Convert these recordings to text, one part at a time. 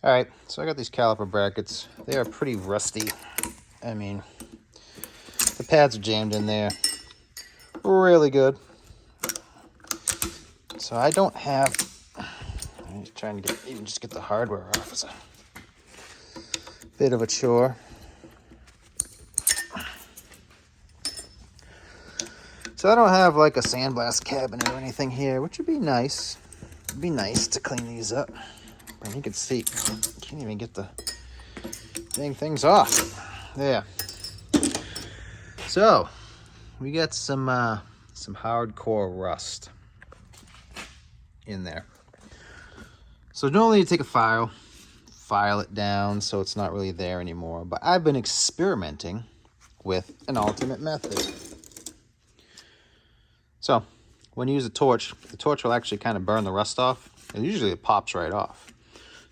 All right, so I got these caliper brackets. They are pretty rusty. I mean, the pads are jammed in there really good. So I don't have, I'm just trying to get the hardware off. It's a bit of a chore. So I don't have like a sandblast cabinet or anything here, which would be nice. It'd be nice to clean these up. But you can see, you can't even get the dang things off. There. So we got some hardcore rust in there. So normally you take a file it down so it's not really there anymore. But I've been experimenting with an alternate method. So when you use a torch, the torch will actually kind of burn the rust off. And usually it pops right off.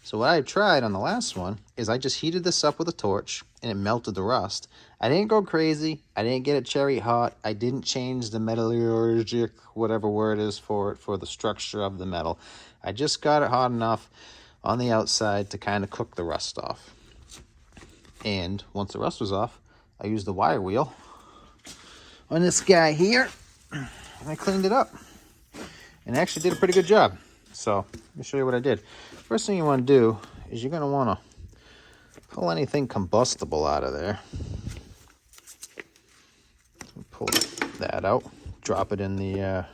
So what I tried on the last one is I just heated this up with a torch and it melted the rust. I didn't go crazy. I didn't get it cherry hot. I didn't change the metallurgic, whatever word is for it, for the structure of the metal. I just got it hot enough on the outside to kind of cook the rust off. And once the rust was off, I used the wire wheel on this guy here and I cleaned it up. And it actually did a pretty good job. So let me show you what I did. First thing you want to do is you're going to want to pull anything combustible out of there. Pull that out. Drop it in the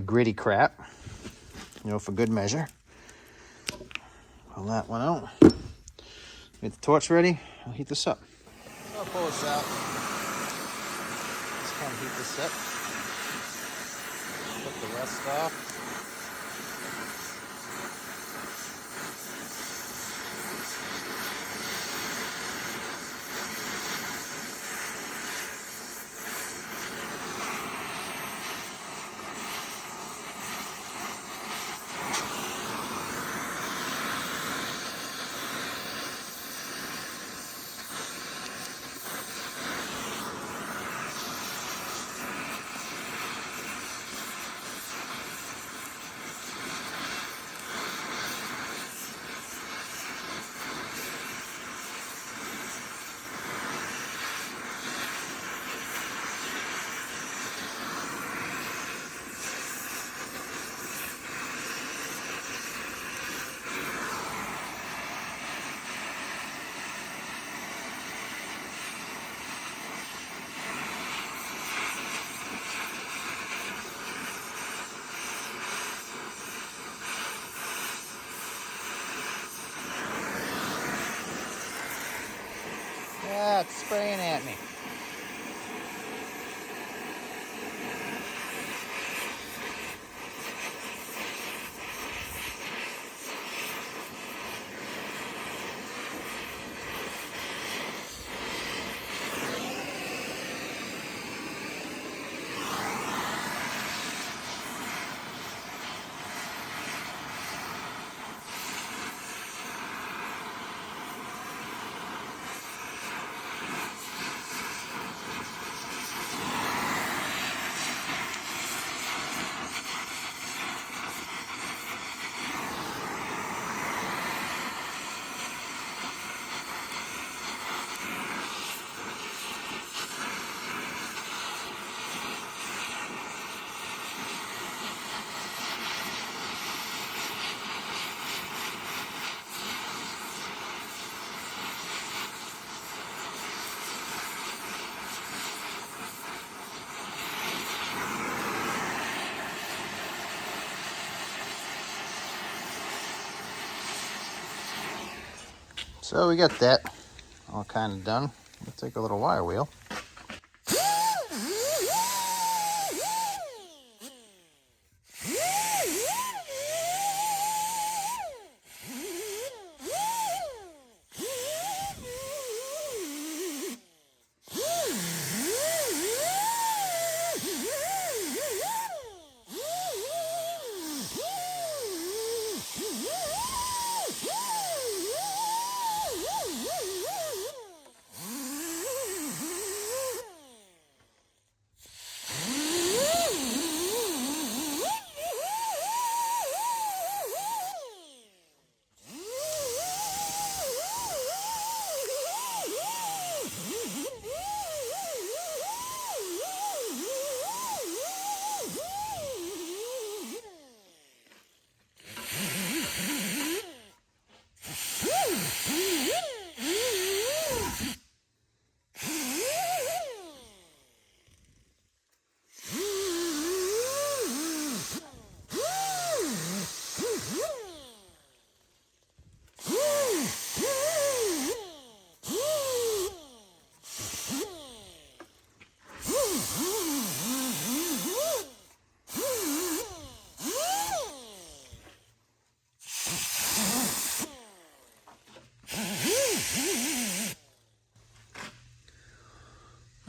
gritty crap, for good measure. Pull that one out. Get the torch ready. I'll heat this up. I'll pull this out. Just kind of heat this up. Put the rust off. Yeah, it's spraying at me. So we got that all kind of done. We'll take a little wire wheel.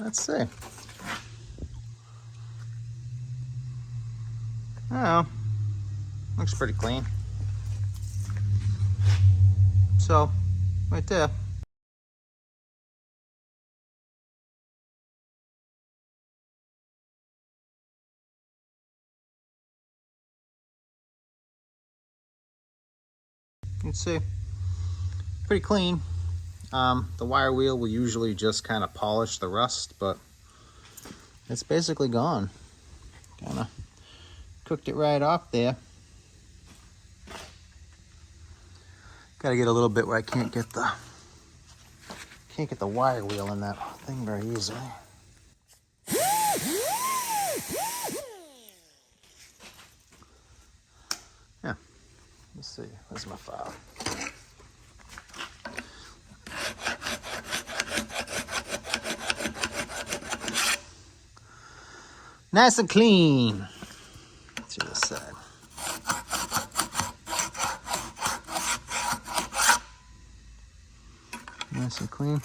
let's see. Oh, looks pretty clean. So, right there. You can see, pretty clean. The wire wheel will usually just kind of polish the rust, but it's basically gone. Kind of cooked it right off there. Got to get a little bit where I can't get the wire wheel in that thing very easily. Yeah. Let's see. Where's my file? Nice and clean. To the side. Nice and clean.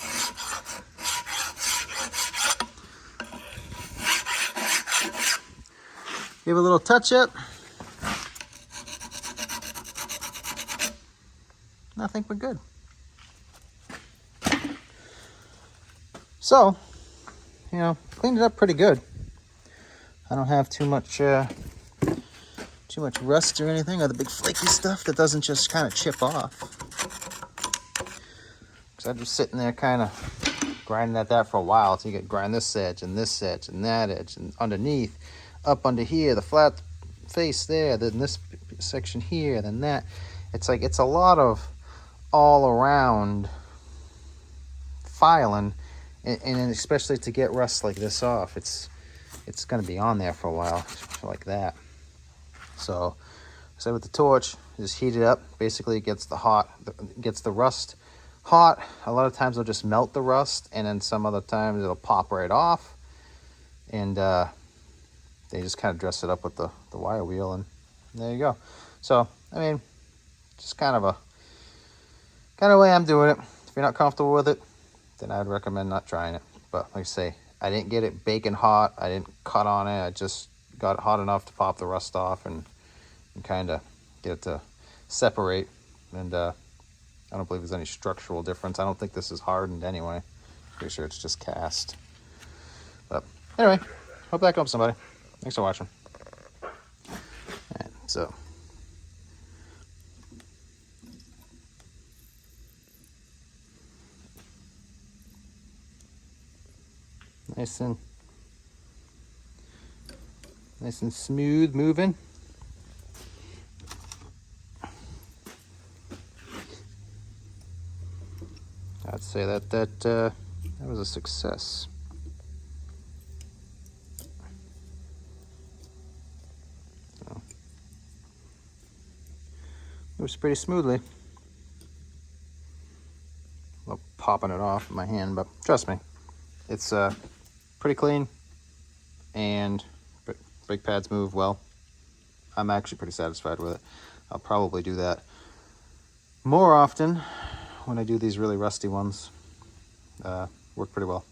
Give a little touch up. I think we're good. So, cleaned it up pretty good. I don't have too much rust or anything, or the big flaky stuff that doesn't just kind of chip off. Because I'm just sitting there kind of grinding at that for a while until you grind this edge and that edge and underneath, up under here, the flat face there, then this section here, then that. It's like it's a lot of all around filing, and especially to get rust like this off, it's going to be on there for a while, like that. So with the torch, just heat it up. Basically, it gets the rust hot. A lot of times it'll just melt the rust, and then some other times it'll pop right off. And they just kind of dress it up with the wire wheel, and there you go. So, I mean, just kind of way I'm doing it. If you're not comfortable with it, then I'd recommend not trying it. But like I say, I didn't get it baking hot. I didn't cut on it. I just got it hot enough to pop the rust off and kind of get it to separate. And I don't believe there's any structural difference. I don't think this is hardened anyway. Pretty sure it's just cast. But anyway, hope that helps somebody. Thanks for watching. And so. Nice and smooth moving. I'd say that was a success. So, moves pretty smoothly. Well, popping it off with my hand, but trust me, it's pretty clean, and brake pads move well. I'm actually pretty satisfied with it. I'll probably do that more often when I do these really rusty ones. Work pretty well.